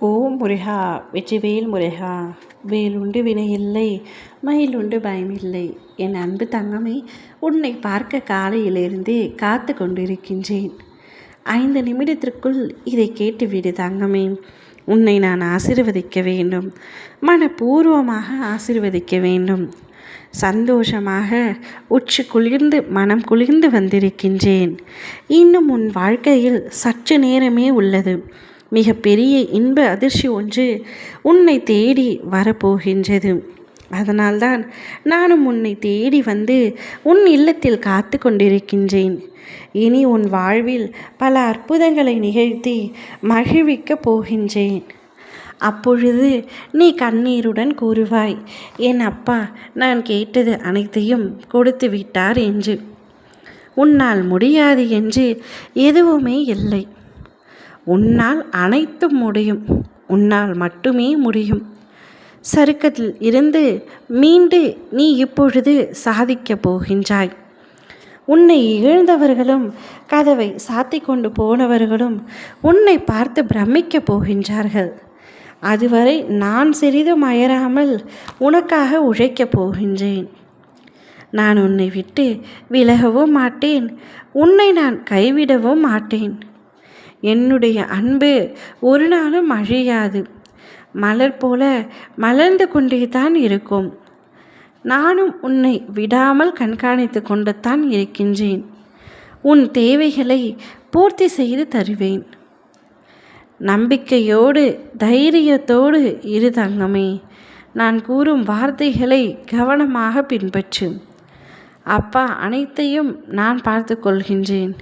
ஓம் முருகா, வெற்றிவேல் முருகா. வேலுண்டு வினையில்லை, மயிலுண்டு பயமில்லை. என் அன்பு தங்கமே, உன்னை பார்க்க காலையிலிருந்தே காத்து கொண்டிருக்கின்றேன். 5 நிமிடத்திற்குள் இதை கேட்டுவிடு தங்கமே. உன்னை நான் ஆசீர்வதிக்க வேண்டும், மனப்பூர்வமாக ஆசீர்வதிக்க வேண்டும். சந்தோஷமாக உச்சி குளிர்ந்து மனம் குளிர்ந்து வந்திருக்கின்றேன். இன்னும் உன் வாழ்க்கையில் சற்று நேரமே உள்ளது. மிக பெரிய இன்ப அதிர்ச்சி ஒன்று உன்னை தேடி வரப்போகின்றது. அதனால்தான் நானும் உன்னை தேடி வந்து உன் இல்லத்தில் காத்து கொண்டிருக்கின்றேன். இனி உன் வாழ்வில் பல அற்புதங்களை நிகழ்த்தி மகிழ்விக்கப் போகின்றேன். அப்பொழுது நீ கண்ணீருடன் கூறுவாய், என் அப்பா நான் கேட்டது அனைத்தையும் கொடுத்து விட்டார் என்று. உன்னால் முடியாது என்று எதுவுமே இல்லை. உன்னால் அனைத்தும் முடியும். உன்னால் மட்டுமே முடியும். சறுக்கத்தில் இருந்து மீண்டு நீ இப்பொழுது சாதிக்கப் போகின்றாய். உன்னை இழந்தவர்களும் கதவை சாத்தி கொண்டு போனவர்களும் உன்னை பார்த்து பிரமிக்கப் போகின்றார்கள். அதுவரை நான் சிறிதும் அயராமல் உனக்காக உழைக்கப் போகின்றேன். நான் உன்னை விட்டு விலகவும் மாட்டேன். உன்னை நான் கைவிடவும் மாட்டேன். என்னுடைய அன்பு ஒரு நாளும் அழியாது. மலர் போல மலர்ந்து கொண்டே தான் இருக்கும். நானும் உன்னை விடாமல் கண்காணித்து கொண்டு தான் இருக்கின்றேன். உன் தேவைகளை பூர்த்தி செய்து தருவேன். நம்பிக்கையோடு தைரியத்தோடு இரு தங்கமே. நான் கூறும் வார்த்தைகளை கவனமாக பின்பற்று. அப்பா அனைத்தையும் நான் பார்த்து கொள்கின்றேன்.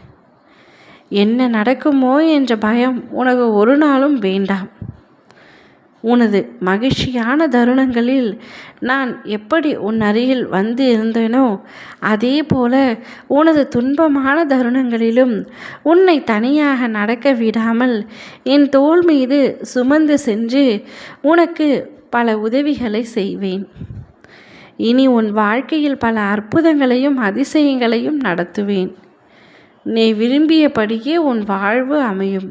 என்ன நடக்குமோ என்ற பயம் உனக்கு ஒரு நாளும் வேண்டாம். உனது மகிழ்ச்சியான தருணங்களில் நான் எப்படி உன் அருகில் வந்து இருந்தேனோ அதே போல உனது துன்பமான தருணங்களிலும் உன்னை தனியாக நடக்க விடாமல் என் தோள் மீது சுமந்து சென்று உனக்கு பல உதவிகளை செய்வேன். இனி உன் வாழ்க்கையில் பல அற்புதங்களையும் அதிசயங்களையும் நடத்துவேன். நீ விரும்பியபடியே உன் வாழ்வு அமையும்.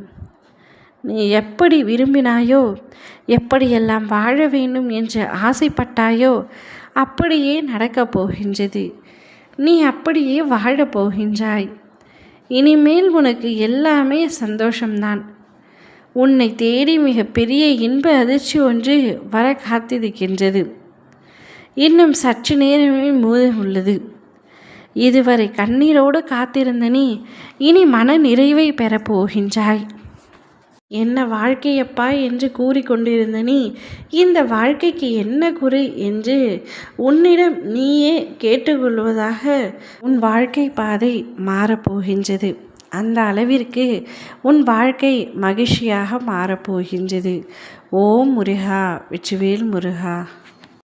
நீ எப்படி விரும்பினாயோ, எப்படியெல்லாம் வாழ வேண்டும் என்று ஆசைப்பட்டாயோ அப்படியே நடக்கப் போகின்றது. நீ அப்படியே வாழப் போகின்றாய். இனிமேல் உனக்கு எல்லாமே சந்தோஷம்தான். உன்னை தேடி மிக பெரிய இன்ப அதிர்ச்சி ஒன்று வர காத்திருக்கின்றது. இன்னும் சற்று நேரமே உள்ளது. இதுவரை கண்ணீரோடு காத்திருந்த நீ இனி மன நிறைவை பெறப்போகின்றாய். என்ன வாழ்க்கையப்பா என்று கூறிக்கொண்டிருந்த நீ இந்த வாழ்க்கைக்கு என்ன குறை என்று உன்னிடம் நீயே கேட்டுக்கொள்வதாக உன் வாழ்க்கை பாதை மாறப்போகின்றது. அந்த அளவிற்கு உன் வாழ்க்கை மகிழ்ச்சியாக மாறப்போகின்றது. ஓம் முருகா, வெற்றிவேல் முருகா.